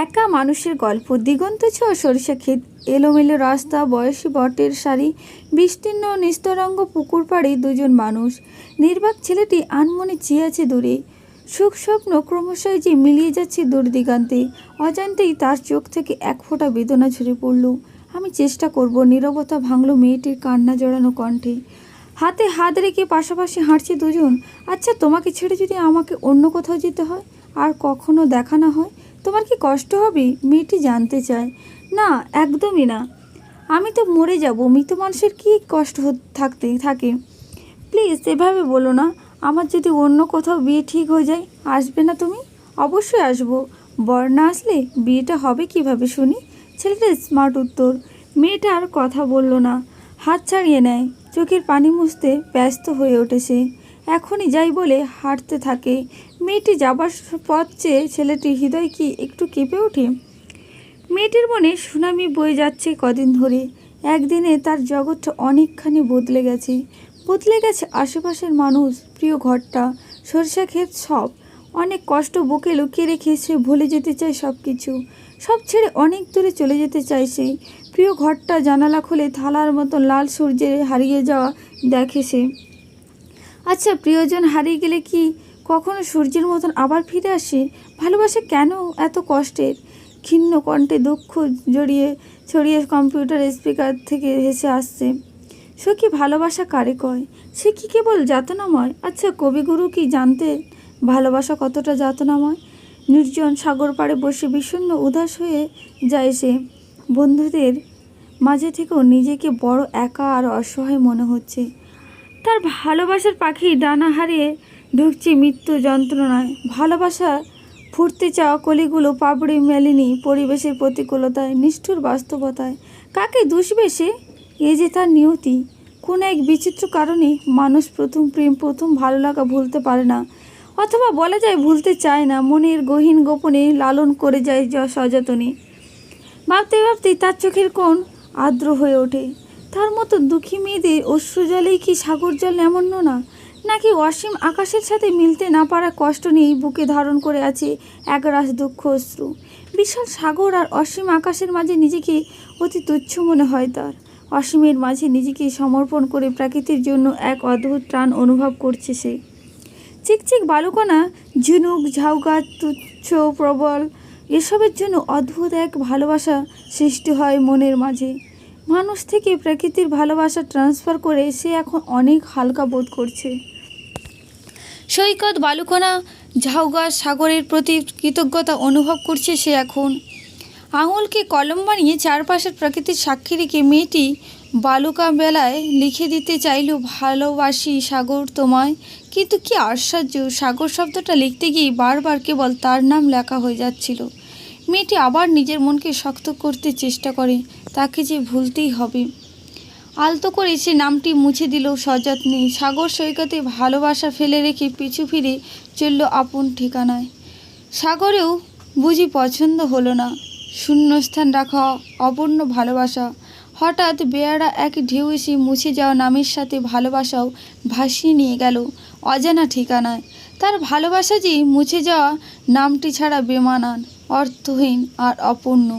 একা মানুষের গল্প। দিগন্ত ছোঁয়া সরিষা ক্ষেত, এলোমেলো রাস্তা, বয়সী বটের সারি, বিস্তীর্ণ নিস্তরঙ্গ পুকুর পাড়ে দুজন মানুষ। নির্বাক ছেলেটি আনমনে চেয়ে আছে দূরে। সুখ স্বপ্ন ক্রমশই যে মিলিয়ে যাচ্ছে দূর দিগান্তে। অজান্তেই তার চোখ থেকে এক ফোঁটা বেদনা ঝরে পড়ল। আমি চেষ্টা করব। নীরবতা ভাঙল মেয়েটির কান্না জড়ানো কণ্ঠে। হাতে হাত রেখে পাশাপাশি হাঁটছে দুজন। আচ্ছা, তোমাকে ছেড়ে যদি আমাকে অন্য কোথাও যেতে হয়, আর কখনো দেখা না হয়, তোমার কি কষ্ট হবে? মেয়েটি জানতে চায়। না, একদমই না। আমি তো মরে যাব। মৃত মানুষের কি কষ্ট থাকতে থাকে? প্লিজ এভাবে বলো না। আমার যদি অন্য কোথাও বিয়ে ঠিক হয়ে যায়, আসবে না তুমি? অবশ্যই আসবো। বর না আসলে বিয়েটা হবে কিভাবে শুনি? ছেলেটার স্মার্ট উত্তর। মেয়েটা আর কথা বলল না, হাত ছাড়িয়ে নেয়। চোখের পানি মুছতে ব্যস্ত হয়ে ওঠে সে। এখনই যাই বলে হাঁটতে থাকে। মেয়েটি যাবার পথ চেয়ে ছেলেটির হৃদয় কি একটু কেঁপে ওঠে? মেয়েটির মনে সুনামি বয়ে যাচ্ছে কদিন ধরে। একদিনে তার জগৎটা অনেকখানি বদলে গেছে। বদলে গেছে আশেপাশের মানুষ, প্রিয় ঘরটা, সরিষা ক্ষেত, সব। অনেক কষ্ট বুকে লুকিয়ে রেখে সে ভুলে যেতে চায় সব কিছু। সব ছেড়ে অনেক দূরে চলে যেতে চায় সে। প্রিয় ঘরটা জানালা খুলে থালার মতো লাল সূর্যে হারিয়ে যাওয়া দেখে সে। আচ্ছা, প্রিয়জন হারিয়ে গেলে কি কখনো সূর্যের মতন আবার ফিরে আসে? ভালোবাসা কেন এত কষ্টের? ক্ষীণ কণ্ঠে দুঃখ ছড়িয়ে কম্পিউটার স্পিকার থেকে হেসে আসছে। সে কি ভালোবাসা কারে কয়? সে কি কেবল যাতনাময়? আচ্ছা, কবিগুরু কি জানতে ভালোবাসা কতটা যাতনাময়? নির্জন সাগর পাড়ে বসে বিষণ্ণ উদাস হয়ে যায় সে। বন্ধুদের মাঝে থেকেও নিজেকে বড় একা আর অসহায় মনে হচ্ছে। তার ভালোবাসার পাখি ডানা হারিয়ে ঢুকছে মৃত্যু যন্ত্রণায়। ভালোবাসা ফুটতে চাওয়া কলিগুলো পাপড়ি মেলেনি পরিবেশের প্রতিকূলতায়, নিষ্ঠুর বাস্তবতায়। কাকে দুষবে সে? এ যে তার নিয়তি। কোন এক বিচিত্র কারণে মানুষ প্রথম প্রেম, প্রথম ভালো লাগা ভুলতে পারে না, অথবা বলা যায় ভুলতে চায় না। মনের গহীন গোপনে লালন করে যায় সযত্নে। ভাবতে ভাবতেই তার চোখের কোণ আর্দ্র হয়ে ওঠে। তার মতো দুঃখী মেয়েদের অশ্রুজলেই কি সাগর জল নামন্য না? নাকি অসীম আকাশের সাথে মিলতে না পারা কষ্ট নিয়েই বুকে ধারণ করে আছে একরাশ দুঃখ অশ্রু? বিশাল সাগর আর অসীম আকাশের মাঝে নিজেকে অতি তুচ্ছ মনে হয় তার। অসীমের মাঝে নিজেকে সমর্পণ করে প্রকৃতির জন্য এক অদ্ভুত টান অনুভব করছে সে। চিকচিক বালুকণা, ঝিনুক, ঝাউগাছ, তুচ্ছ প্রবল, এসবের জন্য অদ্ভুত এক ভালোবাসা সৃষ্টি হয় মনের মাঝে। মানুষ থেকে প্রকৃতির ভালোবাসা ট্রান্সফার করে সে এখন অনেক হালকা বোধ করছে। সৈকত, বালুকণা, ঝাউগাছ, সাগরের প্রতি কৃতজ্ঞতা অনুভব করছে সে এখন। আঙুলকে কলম বানিয়ে চারপাশের প্রকৃতির সাক্ষী রেখে মেয়েটি বালুকা বেলায় লিখে দিতে চাইল, ভালোবাসি সাগর তোমায়। কিন্তু কি আশ্চর্য, সাগর শব্দটা লিখতে গিয়ে বারবার কেবল তার নাম লেখা হয়ে যাচ্ছিল। মেয়েটি আবার নিজের মনকে শক্ত করতে চেষ্টা করে। তাকে যে ভুলতেই হবে। আলতো করে সে নামটি মুছে দিল সযত্নে। সাগর সৈকতে ভালোবাসা ফেলে রেখে পিছু ফিরে চলল আপন ঠিকানায়। সাগরেও বুঝি পছন্দ হলো না শূন্যস্থান রাখা অপূর্ণ ভালোবাসা। হঠাৎ বেয়ারা এক ঢেউ এসে মুছে যাওয়া নামের সাথে ভালোবাসাও ভাসিয়ে নিয়ে গেল অজানা ঠিকানায়। তার ভালোবাসা যে মুছে যাওয়া নামটি ছাড়া বেমানান, অর্থহীন আর অপূর্ণ।